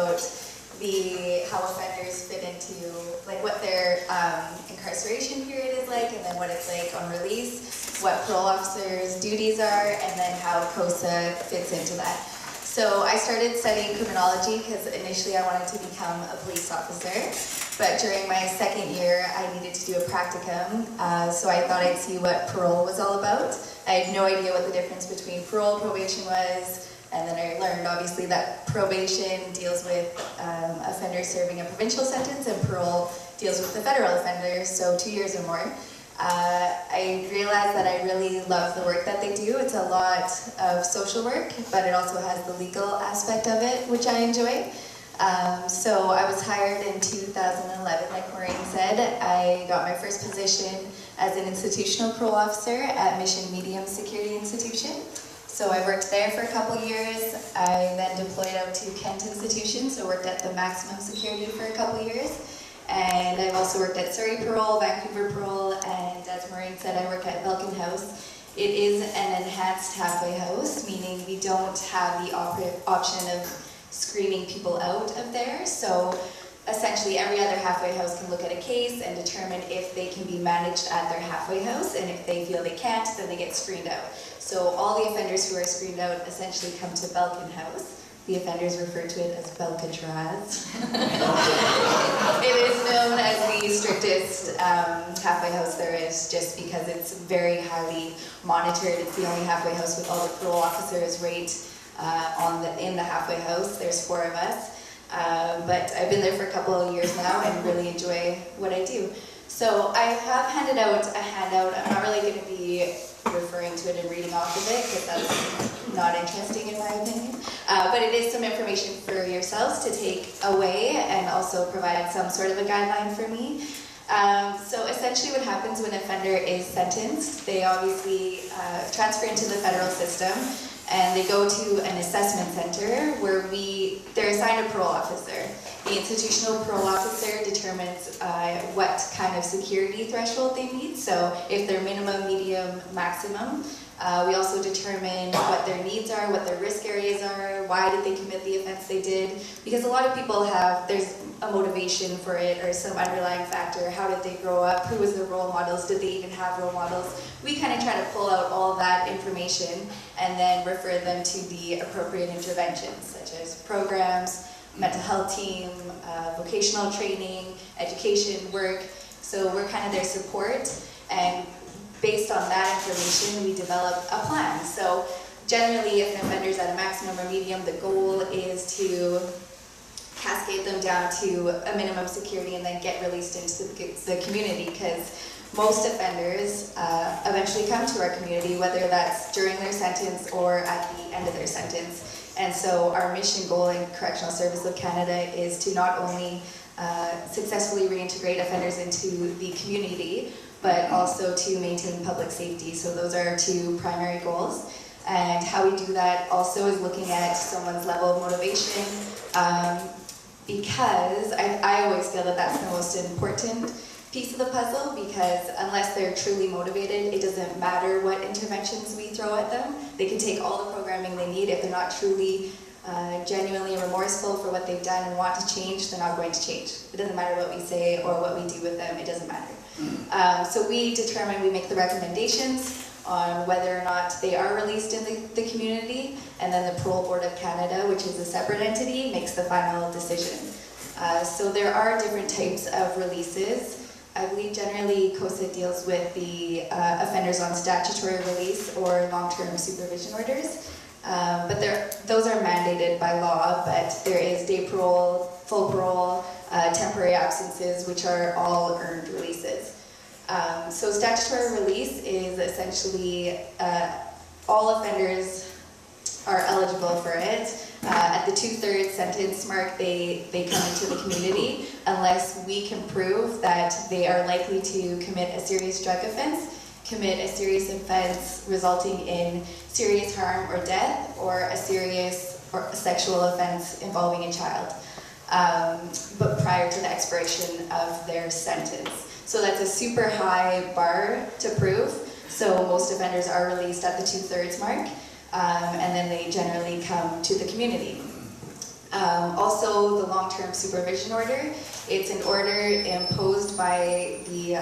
about how offenders fit into, like, what their incarceration period is like, and then what it's like on release, what parole officers' duties are, and then how CoSA fits into that. So I started studying criminology because initially I wanted to become a police officer, but during my second year I needed to do a practicum, so I thought I'd see what parole was all about. I had no idea what the difference between parole and probation was, and then I learned obviously that probation deals with offenders serving a provincial sentence, and parole deals with the federal offenders, so 2 years or more. I realized that I really love the work that they do. It's a lot of social work, but it also has the legal aspect of it, which I enjoy. So I was hired in 2011, like Maureen said. I got my first position as an institutional parole officer at Mission Medium Security Institution. So I worked there for a couple years. I then deployed out to Kent Institution, so worked at the maximum security for a couple years. And I've also worked at Surrey Parole, Vancouver Parole, and as Maureen said, I work at Belkin House. It is an enhanced halfway house, meaning we don't have the option of screening people out of there. So essentially every other halfway house can look at a case and determine if they can be managed at their halfway house, and if they feel they can't, then they get screened out. So all the offenders who are screened out essentially come to Belkin House. The offenders refer to it as Belcatraz. It is known as the strictest halfway house there is, just because it's very highly monitored. It's the only halfway house with all the parole officers right in the halfway house. There's 4 of us. But I've been there for a couple of years now and really enjoy what I do. So I have handed out a handout. I'm not really going to be referring to it and reading off of it, because that's not interesting in my opinion. But it is some information for yourselves to take away, and also provide some sort of a guideline for me. So essentially what happens when an offender is sentenced, they obviously transfer into the federal system, and they go to an assessment center where they're assigned a parole officer. The institutional parole officer determines what kind of security threshold they need, so if they're minimum, medium, maximum. We also determine what their needs are, what their risk areas are, why did they commit the offense they did, because a lot of people there's a motivation for it, or some underlying factor. How did they grow up? Who was their role models? Did they even have role models? We kind of try to pull out all that information and then refer them to the appropriate interventions, such as programs, mental health team, vocational training, education, work. So we're kind of their support, and based on that information, we develop a plan. So generally, if an offender's at a maximum or medium, the goal is to cascade them down to a minimum security and then get released into the community, because most offenders eventually come to our community, whether that's during their sentence or at the end of their sentence. And so our mission goal in Correctional Service of Canada is to not only successfully reintegrate offenders into the community, but also to maintain public safety. So those are our 2 primary goals. And how we do that also is looking at someone's level of motivation, because I always feel that that's the most important piece of the puzzle, because unless they're truly motivated, it doesn't matter what interventions we throw at them. They can take all the programming they need. If they're not truly genuinely remorseful for what they've done and want to change, they're not going to change. It doesn't matter what we say or what we do with them, it doesn't matter. So we make the recommendations on whether or not they are released in the community, and then the Parole Board of Canada, which is a separate entity, makes the final decision. So there are different types of releases. I believe generally CoSA deals with the offenders on statutory release or long-term supervision orders. But those are mandated by law, but there is day parole, full parole, temporary absences, which are all earned releases. So statutory release is essentially all offenders are eligible for it. At the 2/3 sentence mark, they come into the community unless we can prove that they are likely to commit a serious drug offense, commit a serious offense resulting in serious harm or death, or a serious or sexual offense involving a child, but prior to the expiration of their sentence. So that's a super high bar to prove. So most offenders are released at the 2/3 mark, and then they generally come to the community. Also, the long-term supervision order. It's an order imposed by the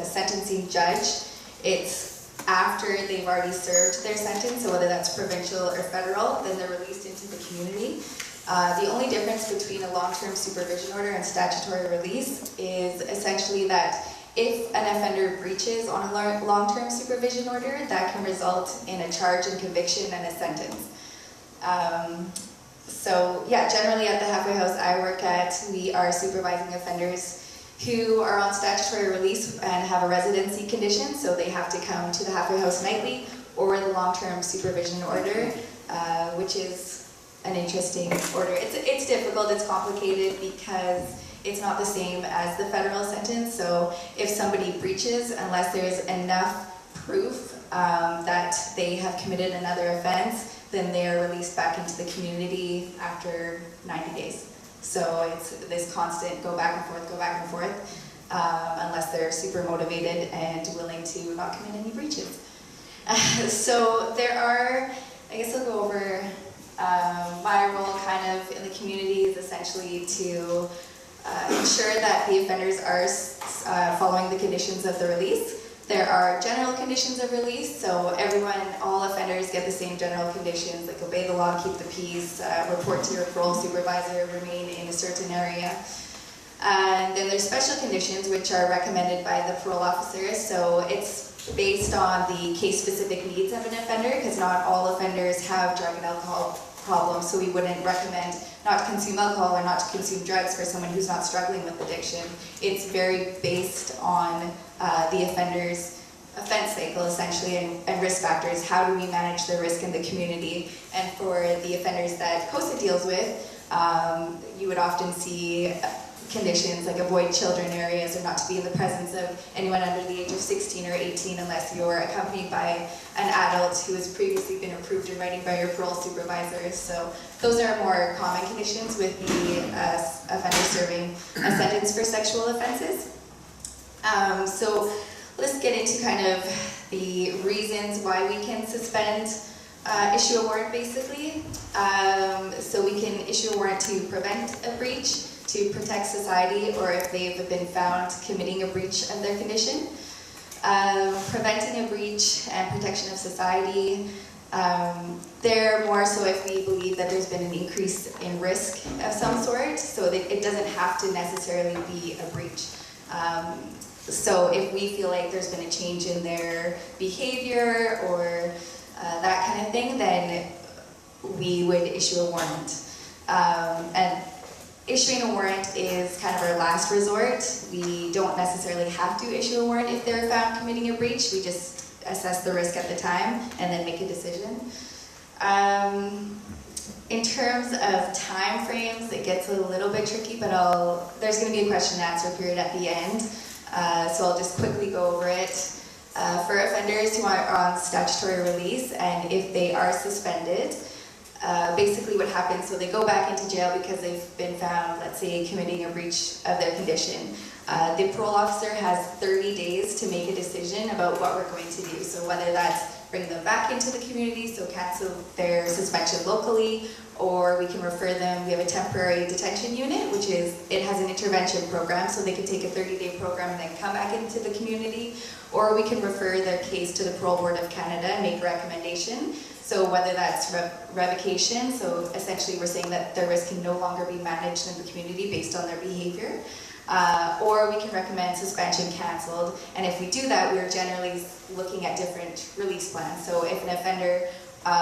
sentencing judge. It's after they've already served their sentence, so whether that's provincial or federal, then they're released into the community. The only difference between a long-term supervision order and statutory release is essentially that if an offender breaches on a long-term supervision order, that can result in a charge and conviction and a sentence. So yeah, generally at the halfway house I work at, we are supervising offenders who are on statutory release and have a residency condition, so they have to come to the halfway house nightly, or the long-term supervision order, which is an interesting order. It's difficult, it's complicated because it's not the same as the federal sentence. So if somebody breaches, unless there's enough proof that they have committed another offense, then they are released back into the community after 90 days. So it's this constant go back and forth, unless they're super motivated and willing to not commit any breaches. So there are, I guess I'll go over my role kind of in the community is essentially to ensure that the offenders are following the conditions of the release. There are general conditions of release, so all offenders get the same general conditions, like obey the law, keep the peace, report to your parole supervisor, remain in a certain area. And then there's special conditions which are recommended by the parole officer, so it's based on the case-specific needs of an offender, because not all offenders have drug and alcohol problems, so we wouldn't recommend not to consume alcohol or not to consume drugs for someone who's not struggling with addiction. It's very based on the offender's offense cycle, essentially, and risk factors. How do we manage the risk in the community? And for the offenders that CoSA deals with, you would often see conditions like avoid children areas or not to be in the presence of anyone under the age of 16 or 18 unless you're accompanied by an adult who has previously been approved in writing by your parole supervisor. So those are more common conditions with the offender serving a sentence for sexual offenses. So let's get into kind of the reasons why we can suspend, issue a warrant basically. So we can issue a warrant to prevent a breach, to protect society, or if they've been found committing a breach of their condition. Preventing a breach and protection of society, they're more so if we believe that there's been an increase in risk of some sort, so that it doesn't have to necessarily be a breach. So if we feel like there's been a change in their behavior or that kind of thing, then we would issue a warrant. And issuing a warrant is kind of our last resort. We don't necessarily have to issue a warrant if they're found committing a breach. We just assess the risk at the time and then make a decision. In terms of time frames, it gets a little bit tricky, but there's going to be a question and answer period at the end. So I'll just quickly go over it. For offenders who are on statutory release and if they are suspended, basically what happens, so they go back into jail because they've been found, let's say, committing a breach of their condition. The parole officer has 30 days to make a decision about what we're going to do. So whether that's bring them back into the community, so cancel their suspension locally, or we can refer them, we have a temporary detention unit, which it has an intervention program, so they can take a 30-day program and then come back into the community, or we can refer their case to the Parole Board of Canada and make a recommendation. So whether that's revocation, so essentially we're saying that their risk can no longer be managed in the community based on their behavior, or we can recommend suspension canceled. And if we do that, we're generally looking at different release plans. So if an offender,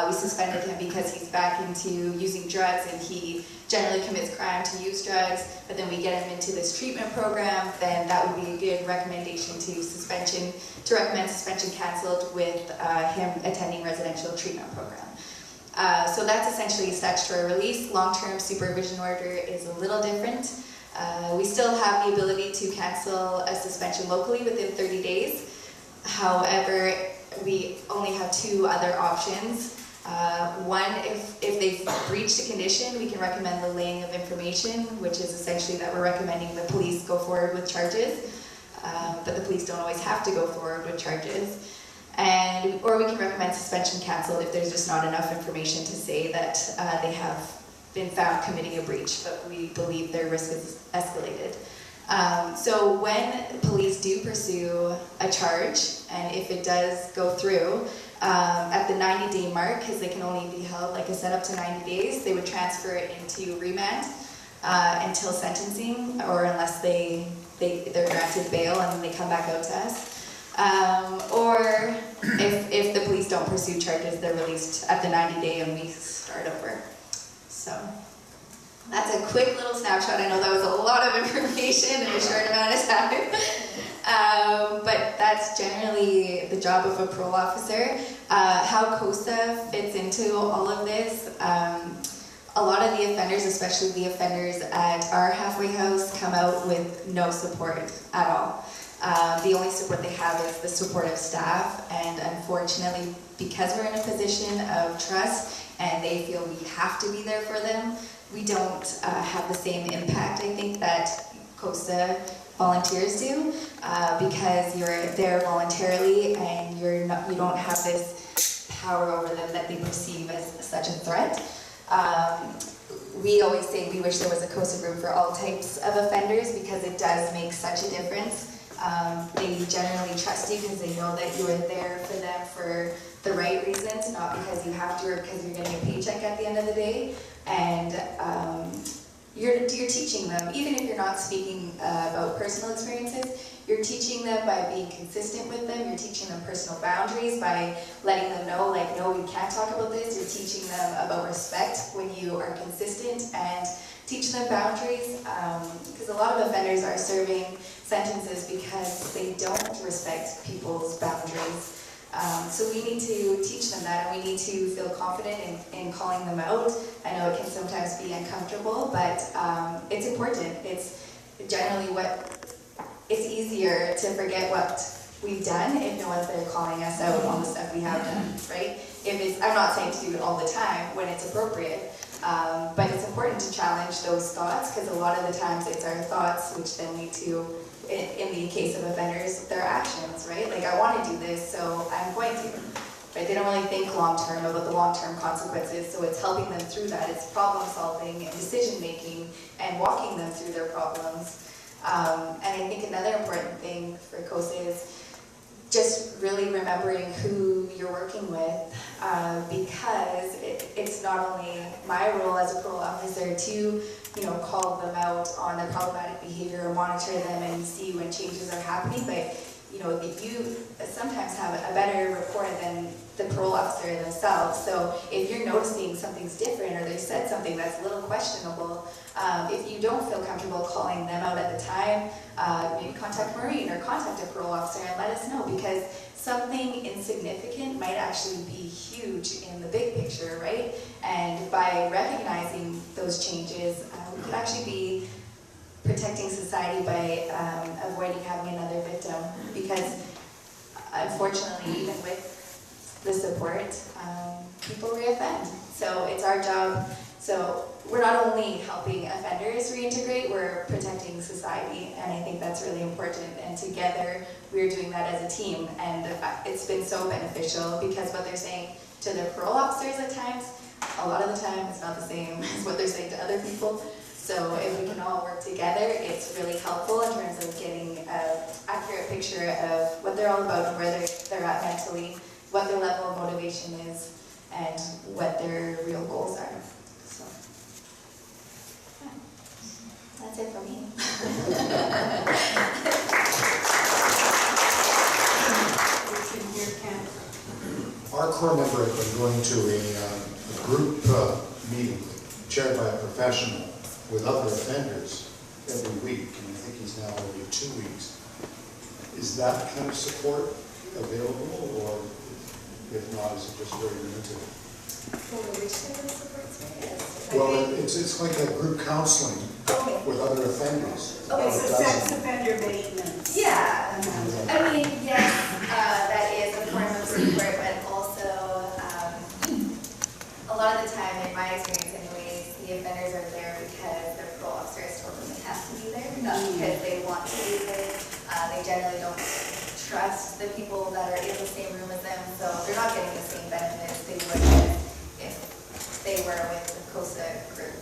we suspended him because he's back into using drugs and he generally commits crime to use drugs, but then we get him into this treatment program, then that would be a good recommendation to recommend suspension canceled with him attending residential treatment program. So that's essentially statutory release. Long-term supervision order is a little different. We still have the ability to cancel a suspension locally within 30 days. However, we only have two other options. One, if they've breached a condition, we can recommend the laying of information, which is essentially that we're recommending the police go forward with charges, but the police don't always have to go forward with charges. Or we can recommend suspension canceled if there's just not enough information to say that they have been found committing a breach, but we believe their risk is escalated. So when police do pursue a charge, and if it does go through, at the 90-day mark, because they can only be held, like I said, up to 90 days, they would transfer it into remand until sentencing, or unless they're granted bail and then they come back out to us. Or if the police don't pursue charges, they're released at the 90-day and we start over. So that's a quick little snapshot. I know that was a lot of information in a short amount of time. But that's generally the job of a parole officer. How CoSA fits into all of this, a lot of the offenders, especially the offenders at our halfway house, come out with no support at all. The only support they have is the support of staff, and unfortunately, because we're in a position of trust and they feel we have to be there for them, we don't have the same impact, I think, that CoSA volunteers do, because you're there voluntarily and you don't have this power over them that they perceive as such a threat. We always say we wish there was a CoSA group for all types of offenders, because it does make such a difference. They generally trust you because they know that you are there for them for the right reasons, not because you have to or because you're getting a paycheck at the end of the day. And you're teaching them, even if you're not speaking about personal experiences, you're teaching them by being consistent with them. You're teaching them personal boundaries by letting them know, like, no, we can't talk about this. You're teaching them about respect when you are consistent, and teach them boundaries, because a lot of offenders are serving sentences because they don't respect people's boundaries. So we need to teach them that, and we need to feel confident in calling them out. I know it can sometimes be uncomfortable, but it's important. It's generally it's easier to forget what we've done if no one's there calling us out on the stuff we have done, right? I'm not saying to do it all the time when it's appropriate, but it's important to challenge those thoughts, because a lot of the times it's our thoughts which then lead to, in the case of offenders, their actions, right? Like, I want to do this, so I'm going to. Right? They don't really think long-term about the long-term consequences, so it's helping them through that. It's problem-solving and decision-making and walking them through their problems. And I think another important thing for CoSA is just really remembering who you're working with, because it's not only my role as a parole officer to call them out on their problematic behavior or monitor them and see when changes are happening, but you sometimes have a better rapport than the parole officer themselves. So if you're noticing something's different or they said something that's a little questionable, if you don't feel comfortable calling them out at the time, maybe contact Maureen or contact a parole officer and let us know, because something insignificant might actually be huge in the big picture, right? And by recognizing those changes, we could actually be protecting society by avoiding having another victim, because unfortunately, even with the support, people reoffend. So it's our job. So we're not only helping offenders reintegrate, we're protecting society, and I think that's really important. And together, we're doing that as a team, and it's been so beneficial, because what they're saying to their parole officers at times, a lot of the time, it's not the same as what they're saying to other people. So if we can all work together, it's really helpful in terms of getting an accurate picture of what they're all about and where they're at mentally, what their level of motivation is, and what their real goals are. So, yeah. That's it for me. Our core member had been going to a group meeting chaired by a professional with other offenders every week, and I think he's now every 2 weeks. Is that kind of support available, or if not, is it just very limited? Well, it's like a group counseling with other offenders. Okay, so sex offender maintenance. Yeah. I mean, yes, that is a form of support, but also a lot of the time, in my experience anyways, the offenders are there because their parole officer has told them they have to be there, not because they want to be there. They generally don't trust the people that are in the same room as them, so they're not getting the same benefits they would if they were with the CoSA group.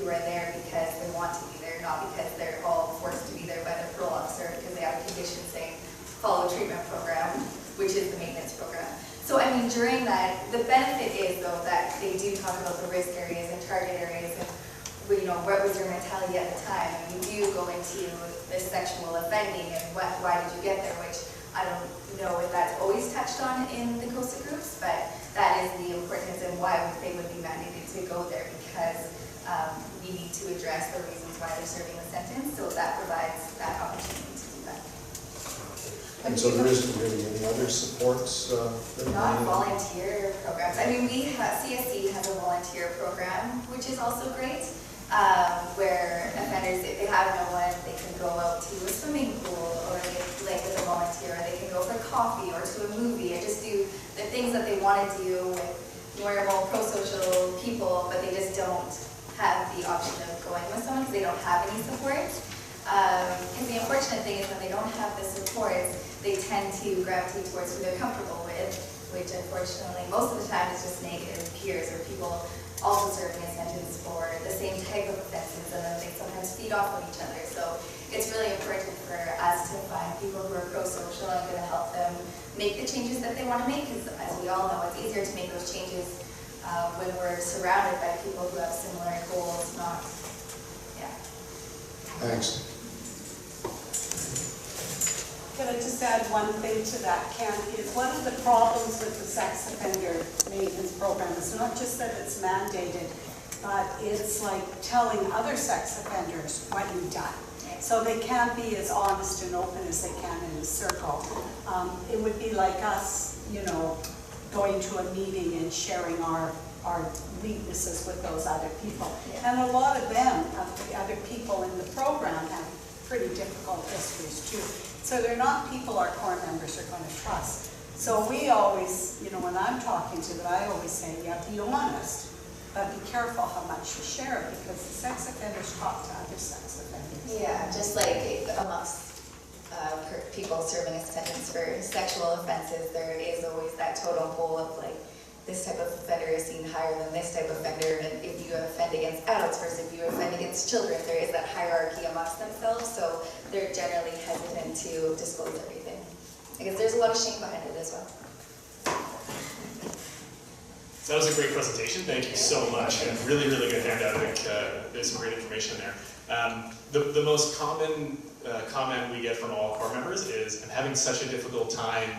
who are there because they want to be there, not because they're all forced to be there by their parole officer because they have a condition saying follow treatment program, which is the maintenance program. So I mean, during that, the benefit is though that they do talk about the risk areas and target areas and what was your mentality at the time, and we do go into the sexual offending and why did you get there, which I don't know if that's always touched on in the CoSA groups, but that is the importance and why they would be mandated to go there, because we need to address the reasons why they're serving the sentence, so that provides that opportunity to do that. And so there isn't really any other supports? Not volunteer programs. I mean, CSC has a volunteer program, which is also great, where offenders, if they have no one, they can go out to a swimming pool, or they like with a volunteer, or they can go for coffee or to a movie, and just do the things that they want to do with normal pro-social people, but they just don't have the option of going with someone because they don't have any support. And the unfortunate thing is when they don't have the support, they tend to gravitate towards who they're comfortable with, which unfortunately most of the time is just negative peers or people also serving a sentence for the same type of offenses, and then they sometimes feed off of each other. So it's really important for us to find people who are pro-social and going to help them make the changes that they want to make, because as we all know, it's easier to make those changes when we're surrounded by people who have similar goals, not, yeah. Thanks. Can I just add one thing to that, Ken? Is one of the problems with the sex offender maintenance program is not just that it's mandated, but it's like telling other sex offenders what you've done. So they can't be as honest and open as they can in a circle. It would be like us, going to a meeting and sharing our weaknesses with those other people. And a lot of them, the other people in the program, have pretty difficult histories too. So they're not people our core members are going to trust. So we always, when I'm talking to them, I always say, yeah, be honest, but be careful how much you share, because the sex offenders talk to other sex offenders. Yeah, just like amongst people serving a sentence for sexual offenses, there is always that totem pole of like, this type of offender is seen higher than this type of offender, and if you offend against adults versus if you offend against children, there is that hierarchy amongst themselves, so they're generally hesitant to disclose everything. Because there's a lot of shame behind it as well. That was a great presentation. Thank you so much. And really, really good handout. I think there's some great information there. The most common comment we get from all core members is, I'm having such a difficult time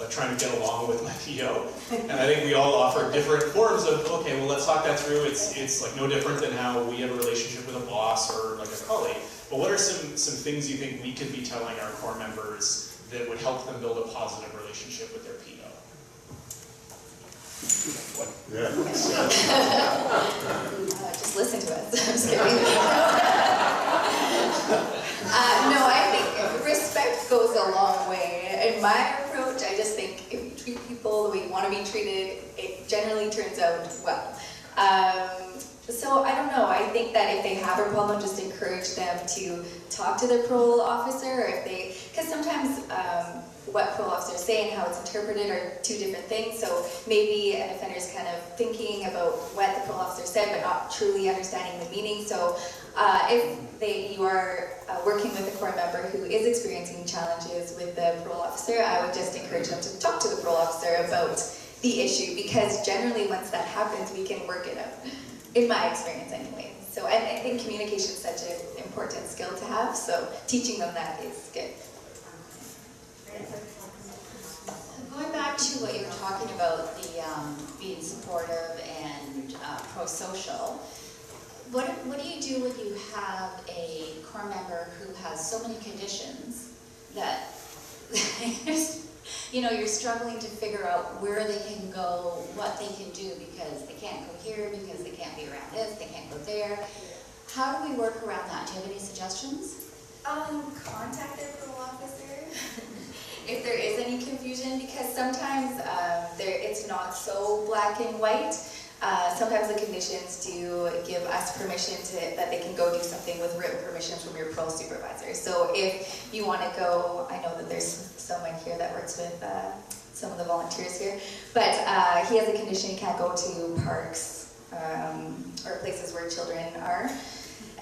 trying to get along with my PO. And I think we all offer different forms of, okay, well, let's talk that through. It's like no different than how we have a relationship with a boss or like a colleague. But what are some things you think we could be telling our core members that would help them build a positive relationship with their PO? Just listen to us. I'm just kidding. No, I think respect goes a long way. In my approach, I just think if you treat people the way you want to be treated, it generally turns out well. So I don't know, I think that if they have a problem, just encourage them to talk to their parole officer, or if they, because sometimes what parole officers say and how it's interpreted are two different things, so maybe an offender is kind of thinking about what the parole officer said but not truly understanding the meaning. So if you are working with a core member who is experiencing challenges with the parole officer, I would just encourage them to talk to the parole officer about the issue, because generally once that happens, we can work it out, in my experience anyway. So I think communication is such an important skill to have, so teaching them that is good. Going back to what you were talking about, the being supportive and pro-social, what do you do when you have a core member who has so many conditions that you're struggling to figure out where they can go, what they can do, because they can't go here, because they can't be around this, they can't go there. How do we work around that? Do you have any suggestions? Contact their parole officer if there is any confusion, because sometimes it's not so black and white. Sometimes the conditions do give us permission that they can go do something with written permission from your parole supervisor. So if you want to go, I know that there's someone here that works with some of the volunteers here, but he has a condition he can't go to parks or places where children are.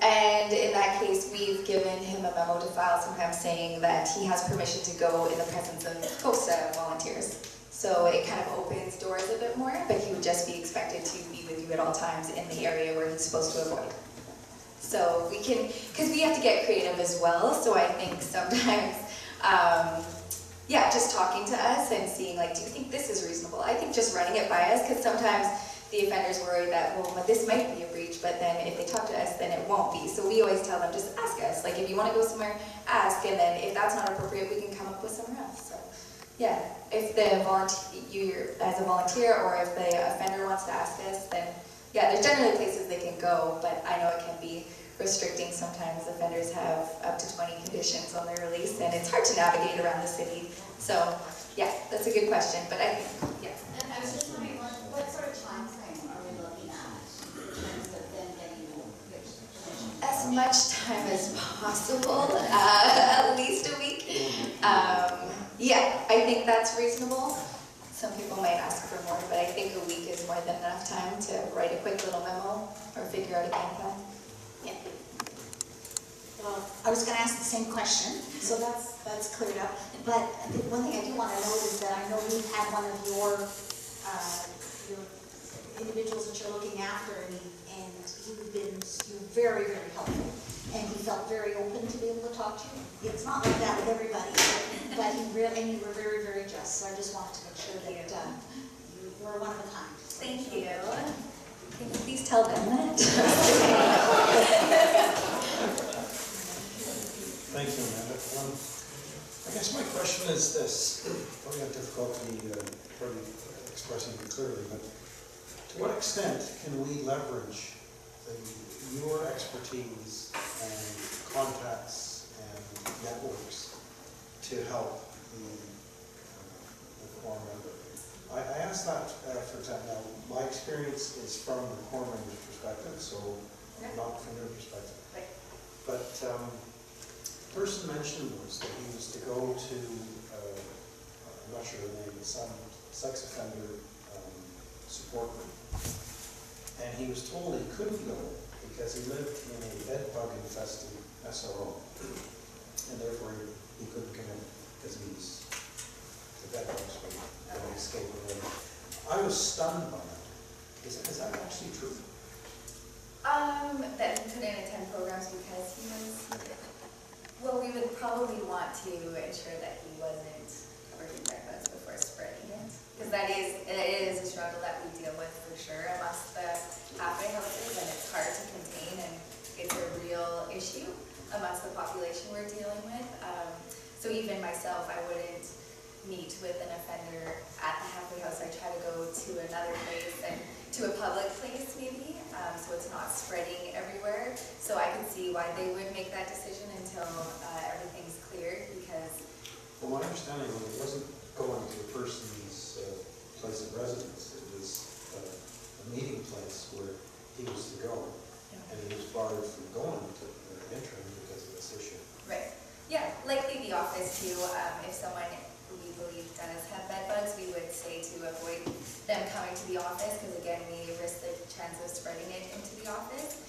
And in that case, we've given him a memo to file sometimes saying that he has permission to go in the presence of CoSA volunteers. So it kind of opens doors a bit more, but he would just be expected to be with you at all times in the area where he's supposed to avoid. So we can, because we have to get creative as well, so I think sometimes, yeah, just talking to us and seeing like, do you think this is reasonable? I think just running it by us, because sometimes the offenders worry that, well, but this might be a breach, but then if they talk to us, then it won't be. So we always tell them, just ask us. Like, if you want to go somewhere, ask, and then if that's not appropriate, we can come up with somewhere else. So, yeah, if the volunteer, as a volunteer, or if the offender wants to ask us, then yeah, there's generally places they can go, but I know it can be restricting. Sometimes offenders have up to 20 conditions on their release, and it's hard to navigate around the city. So, yeah, that's a good question, but I think, yeah. And I was just wondering, what sort of time frame are we looking at in terms of them getting permission? As much time as possible, at least a week. Yeah, I think that's reasonable. Some people might ask for more, but I think a week is more than enough time to write a quick little memo or figure out a game plan. Yeah. Well, I was going to ask the same question, so that's cleared up. But the one thing I do want to note is that I know you've had one of your individuals that you're looking after, and you've been very, very helpful. And he felt very open to be able to talk to you. It's not like that with everybody, but you were very, very just. So I just wanted to make sure that you were one of a kind. Thank you. Can you please tell them that? Thank you, Amanda. I guess my question is this. Probably have difficulty expressing it clearly, but to what extent can we leverage your expertise and contacts and networks to help the core member? I ask that, for example, my experience is from the core member's perspective, so not from your perspective. Right. But the person mentioned was that he was to go to, I'm not sure the name, but some sex offender support group. And he was told he couldn't go because he lived in a bed bug infested SRO. And therefore he couldn't come in because he's the bed bugs would escape away. I was stunned by that. Is that actually true? That he couldn't attend programs because he was, well, we would probably want to ensure that he wasn't covered in bed bugs before spreading it. Because it is a struggle that we deal with for sure amongst the halfway houses, and it's hard to contain, and it's a real issue amongst the population we're dealing with. So even myself, I wouldn't meet with an offender at the halfway house. I try to go to another place and to a public place maybe, so it's not spreading everywhere. So I can see why they would make that decision until everything's cleared, because... Well, my understanding was it wasn't going to a person's place of residence. It was a meeting place where he was to go, and he was barred from going to entering because of this issue. Right. Yeah, likely the office too. If someone we believe does have bed bugs, we would say to avoid them coming to the office, because again, we risk the chance of spreading it into the office.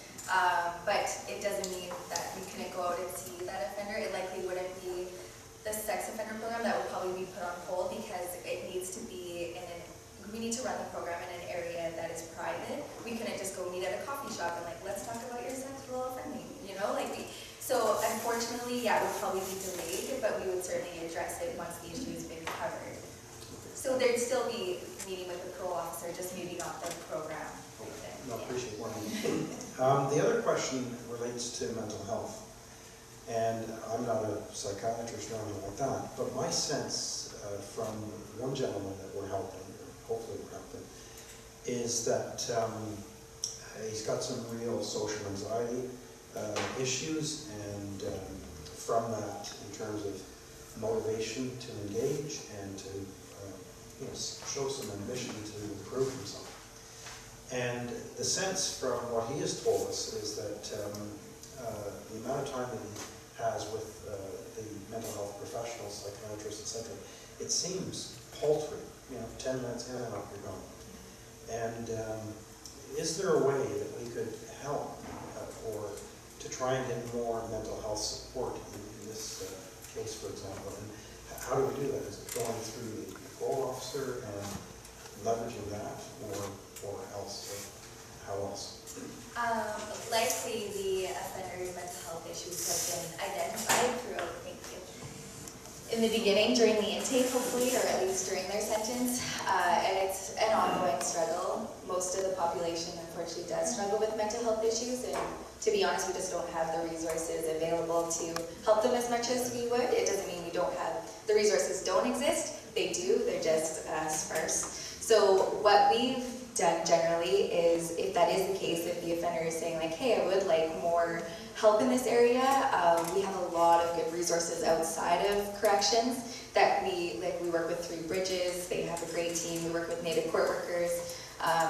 But it doesn't mean that we couldn't go out and see that offender. It likely wouldn't be the sex offender program. That would probably be put on hold, because it needs to be we need to run the program in an area that is private. We couldn't just go meet at a coffee shop and like, let's talk about your sexual offending, so unfortunately, yeah, it would probably be delayed, but we would certainly address it once the issue has been covered. So there'd still be meeting with the parole officer, just maybe not the program. No, appreciate one. The other question relates to mental health. And I'm not a psychiatrist or anything like that, but my sense from one gentleman that we're helping, or hopefully we're helping, is that he's got some real social anxiety issues, and from that, in terms of motivation to engage and to show some ambition to improve himself. And the sense from what he has told us is that the amount of time that he has with the mental health professionals, psychiatrists, etc., it seems paltry. 10 minutes in and out you're gone. And is there a way that we could help or to try and get more mental health support in this case, for example? And how do we do that? Is it going through the parole officer and leveraging that, or else? How else? Likely the offender's mental health issues have been identified throughout, I think, in the beginning, during the intake, hopefully, or at least during their sentence. And it's an ongoing struggle. Most of the population, unfortunately, does struggle with mental health issues. And to be honest, we just don't have the resources available to help them as much as we would. It doesn't mean we don't have, the resources don't exist. They do, they're just sparse. So what we've done generally is, if that is the case, if the offender is saying like, hey, I would like more help in this area, we have a lot of good resources outside of corrections that we work with through Bridges. They have a great team. We work with Native court workers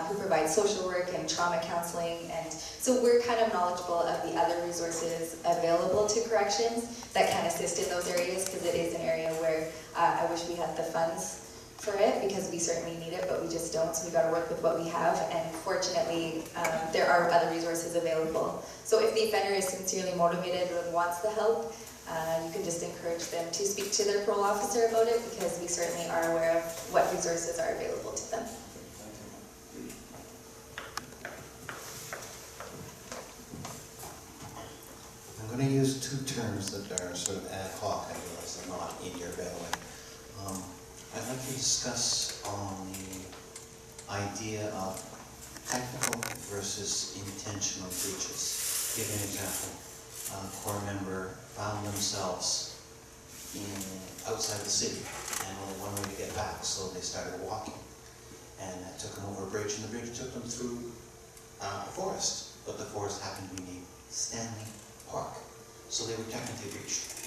who provide social work and trauma counseling, and so we're kind of knowledgeable of the other resources available to corrections that can assist in those areas, because it is an area where I wish we had the funds for it, because we certainly need it, but we just don't, so we got to work with what we have, and fortunately there are other resources available. So if the offender is sincerely motivated and wants the help, you can just encourage them to speak to their parole officer about it, because we certainly are aware of what resources are available to them. I'm going to use two terms that are sort of ad hoc. I realize they're not in your bailiwick. I'd like to discuss on the idea of technical versus intentional breaches. Give an example. A core member found themselves outside the city and only one way to get back, so they started walking. And that took them over a bridge, and the bridge took them through a forest, but the forest happened to be named Stanley Park. So they were technically breached.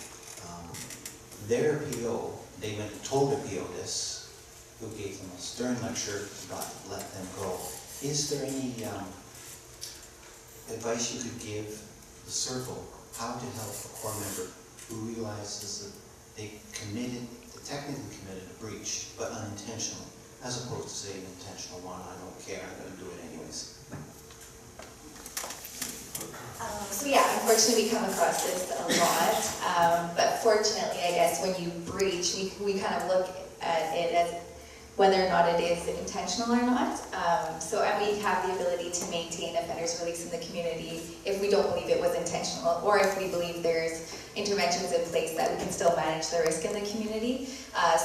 Their PO, they went and told their PO this, who gave them a stern lecture, but let them go. Is there any advice you could give the circle how to help a core member who realizes that they technically committed a breach, but unintentionally, as opposed to saying intentional one, I don't care, I'm going to do it anyways? So yeah, unfortunately we come across this a lot, but fortunately, I guess, when you breach, we kind of look at it as whether or not it is intentional or not. And we have the ability to maintain offenders release in the community if we don't believe it was intentional, or if we believe there's interventions in place that we can still manage the risk in the community.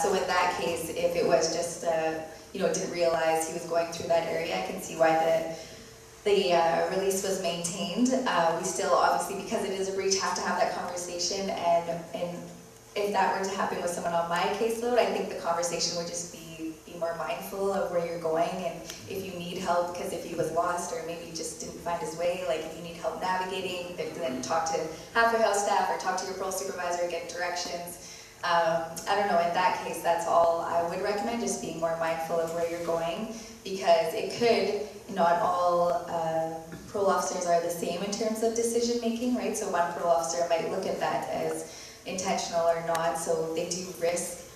So in that case, if it was just, didn't realize he was going through that area, I can see why the release was maintained. We still, obviously, because it is a breach, have to have that conversation, and if that were to happen with someone on my caseload, I think the conversation would just be more mindful of where you're going, and if you need help, because if he was lost or maybe just didn't find his way, like if you need help navigating, then talk to halfway house staff or talk to your parole supervisor, get directions. I don't know, in that case, that's all I would recommend, just being more mindful of where you're going, because it could, not all parole officers are the same in terms of decision making, right? So one parole officer might look at that as intentional or not, so they do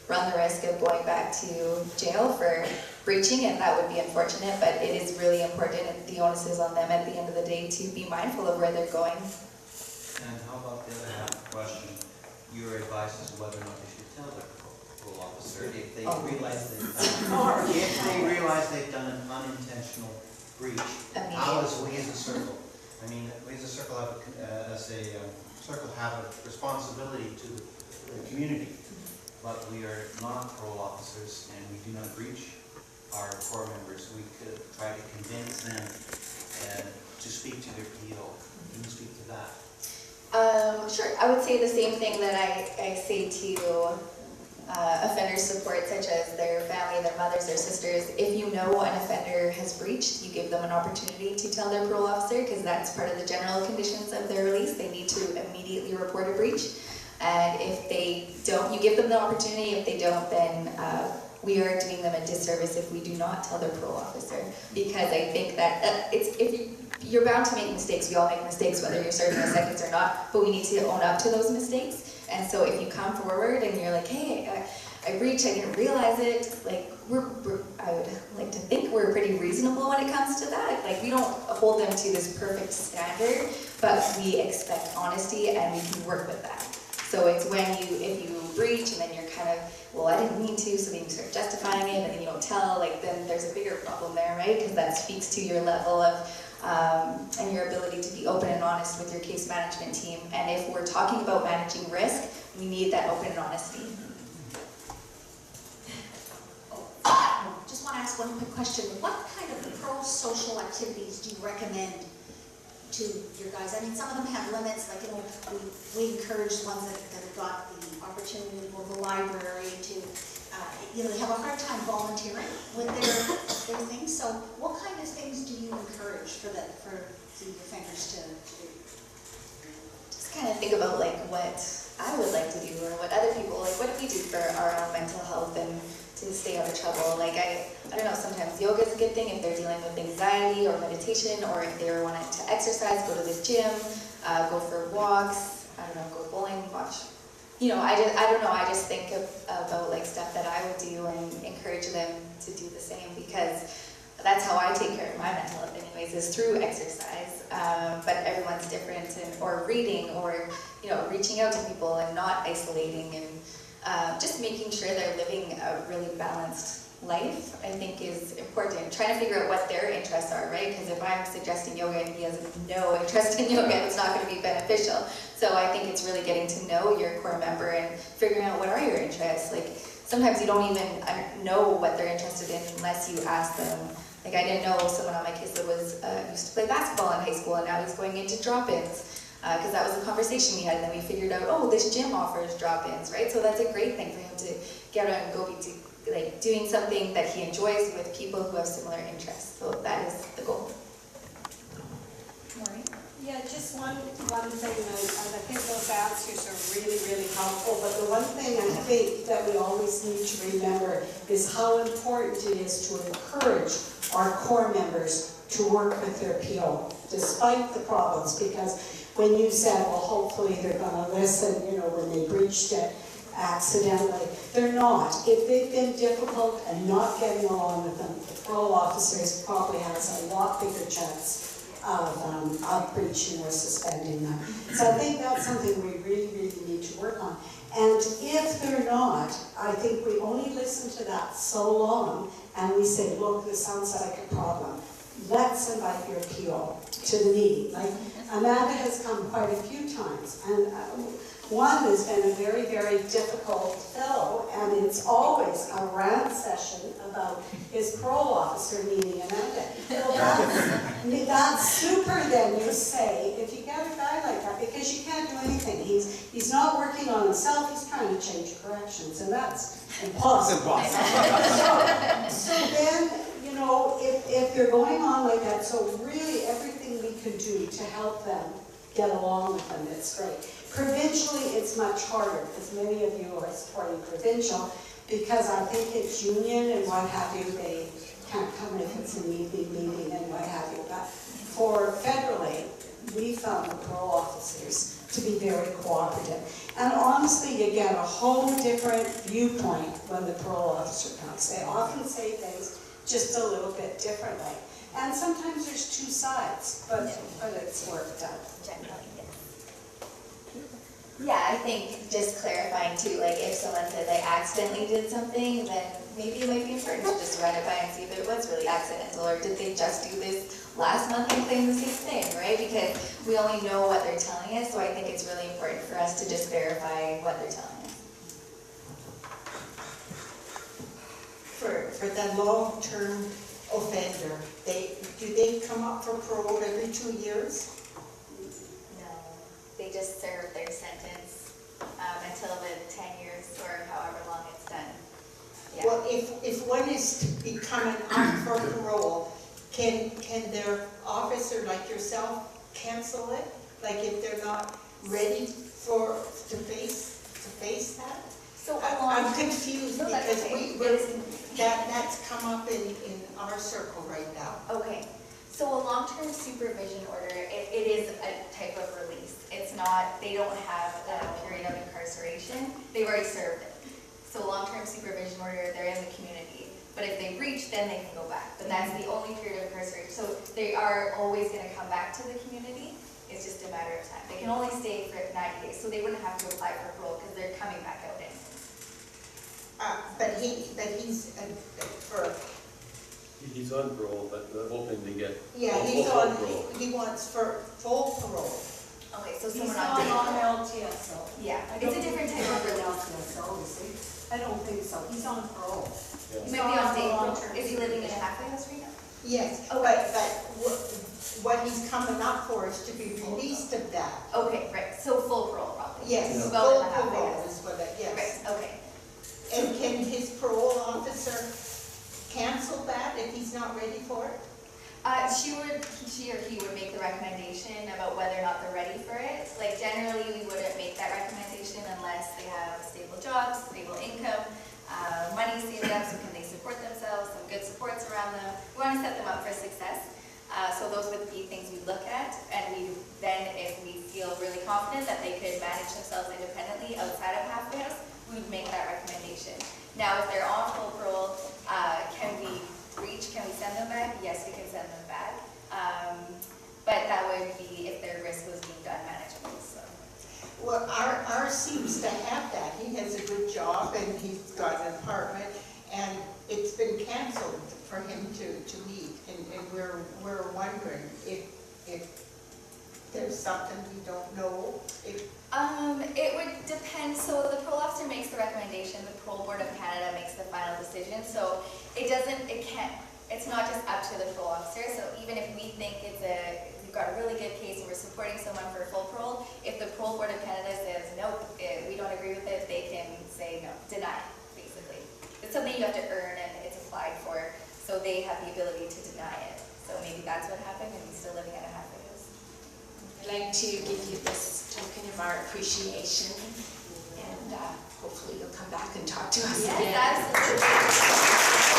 run the risk of going back to jail for breaching, and that would be unfortunate, but it is really important, and the onus is on them at the end of the day to be mindful of where they're going. And how about the other half of the question? Your advice as to whether or not they should tell their parole officer if they realize they've done an unintentional breach. How does we as a circle? I mean, we as a circle have a responsibility to the community, but we are not parole officers and we do not breach our core members. We could try to convince them to speak to their PO. Can you speak to that? Sure. I would say the same thing that I say to offender support, such as their family, their mothers, their sisters. If you know an offender has breached, you give them an opportunity to tell their parole officer, because that's part of the general conditions of their release. They need to immediately report a breach. And if they don't, you give them the opportunity. If they don't, then we are doing them a disservice if we do not tell their parole officer. Because I think that you're bound to make mistakes. We all make mistakes, whether you're serving a sentence or not, but we need to own up to those mistakes. And so if you come forward and you're like, hey, I breached, I didn't realize it, like, I would like to think we're pretty reasonable reasonable when it comes to that. Like, we don't hold them to this perfect standard, but we expect honesty and we can work with that. So it's when if you breach and then you're kind of, well, I didn't mean to, so then you start justifying it and then you don't tell, like, then there's a bigger problem there, right? Because that speaks to your level of, and your ability to be open and honest with your case management team. And if we're talking about managing risk, we need that open and honesty. Just want to ask one quick question. What kind of pro-social activities do you recommend to your guys? I mean, some of them have limits, like, we encourage the ones that have got the opportunity to go to the library to, they have a hard time volunteering with their things. So what kind of things do you encourage for the offenders to do? Just kind of think about like what I would like to do or what other people, like what do we do for our own mental health and to stay out of trouble. Like I don't know, sometimes yoga is a good thing if they're dealing with anxiety or meditation, or if they're wanting to exercise, go to the gym, go for walks, I don't know, go bowling, watch. I don't know, I just think about like stuff that I would do and encourage them to do the same, because that's how I take care of my mental health anyways, is through exercise. But everyone's different, or reading, or reaching out to people and not isolating, and just making sure they're living a really balanced life, I think is important. Trying to figure out what their interests are, right? Because if I'm suggesting yoga and he has no interest in yoga, it's not going to be beneficial. So I think it's really getting to know your core member and figuring out what are your interests. Like sometimes you don't even know what they're interested in unless you ask them. Like I didn't know someone on my case that was used to play basketball in high school and now he's going into drop-ins. Because that was a conversation we had, and then we figured out, oh, this gym offers drop-ins, right? So that's a great thing for him to get out and go be doing something that he enjoys with people who have similar interests. So that is the goal. Maureen? Yeah, just one thing, and I think those answers are really, really helpful, but the one thing I think that we always need to remember is how important it is to encourage our core members to work with their PO, despite the problems, because when you said, well, hopefully they're going to listen, when they breached it accidentally, they're not. If they've been difficult and not getting along with them, the parole officers probably has a lot bigger chance of breaching or suspending them. So I think that's something we really, really need to work on. And if they're not, I think we only listen to that so long and we say, look, this sounds like a problem. Let's invite your PO to the meeting. Like Amanda has come quite a few times, and one has been a very, very difficult fellow, and it's always a rant session about his parole officer meeting Amanda. So that's super then, you say, if you get a guy like that, because you can't do anything. He's not working on himself, he's trying to change corrections, and that's impossible. So then, if they're going on like that, so really everything we can do to help them get along with them, it's great. Provincially, it's much harder, because many of you are supporting provincial, because I think it's union and what have you, they can't come if it's an evening meeting and what have you. But for federally, we found the parole officers to be very cooperative. And honestly, you get a whole different viewpoint when the parole officer comes. They often say things just a little bit differently. And sometimes there's two sides, but it's worked out. Generally, yes. Yeah, I think just clarifying too, like if someone said they accidentally did something, then maybe it might be important to just run it by and see if it was really accidental, or did they just do this last month and claim the same thing, right? Because we only know what they're telling us, so I think it's really important for us to just verify what they're telling us. For the long-term offender, do they come up for parole every 2 years? No, they just serve their sentence until the 10 years or however long it's done. Yeah. Well, if one is to be coming up for parole, can their officer like yourself cancel it? Like if they're not ready to face that? So I'm confused No, that's because okay. that's come up in our circle right now. Okay, so a long-term supervision order, it is a type of release. It's not, they don't have a period of incarceration, they've already served it. So long-term supervision order, they're in the community. But if they breach, then they can go back. But that's the only period of incarceration. So they are always going to come back to the community. It's just a matter of time. They can only stay for 90 days, so they wouldn't have to apply for parole because they're coming back out in. But he's, for, He's on parole, but hoping to get. yeah, he's full on, parole. he wants for full parole. Okay, so He's someone not on on LTSO. Yeah, I it's don't a different think type of he's on release. LTSO, is he? I don't think so. He's on parole. Yeah. He might be on day. Is he living in a halfway house right now? Yes, Okay. but what he's coming up for is to be released of that. Okay, right. So full parole probably. Yes, He's full well in the halfway parole house. is what I, yes. Right. Okay. And can his parole officer cancel that if he's not ready for it? She or he would make the recommendation about whether or not they're ready for it. Like generally, we wouldn't make that recommendation unless they have stable jobs, stable income, money saved up, so can they support themselves, some good supports around them. We want to set them up for success. So those would be things we look at, and we then, if we feel really confident that they could manage themselves independently outside of halfway house, we would make that recommendation. Now, if they're on full parole, can we breach? Can we send them back? Yes, we can send them back. But that would be if their risk was deemed unmanageable. So. Well, ours seems to have that. He has a good job and he's got an apartment, and it's been canceled for him to meet. And we're wondering if there's something we don't know. It would depend. So the parole officer makes the recommendation. The Parole Board of Canada makes the final decision. So it's not just up to the parole officer. So even if we think we've got a really good case and we're supporting someone for full parole, if the Parole Board of Canada says, nope, we don't agree with it, they can say no, deny it, basically. It's something you have to earn and it's applied for, so they have the ability to deny it. So maybe that's what happened and he's still living at a halfway house. I'd like to give you this token of our appreciation, and hopefully you'll come back and talk to us again. Yes, absolutely.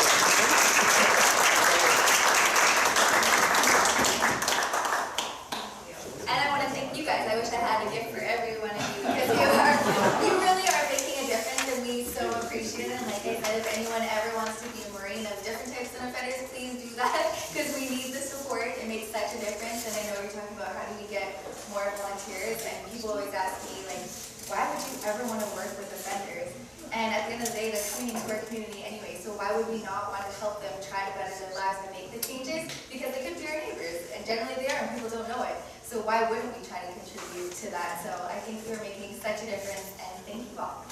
And I want to thank you guys. I wish I had a gift for every one of you because you really are making a difference, and we so appreciate it. And like I said, if anyone ever wants to be a Marine of different types of offenders, please do that because we need the support. It makes such a difference. And I know you're talking about how do we get more volunteers, and people always ask me like, why would you ever want to work with offenders? And at the end of the day, they're coming into our community anyway, so why would we not want to help them try to better their lives and make the changes? Because they could be our neighbors, and generally they are, and people don't know it. So why wouldn't we try to contribute to that? So I think you're making such a difference, and thank you all.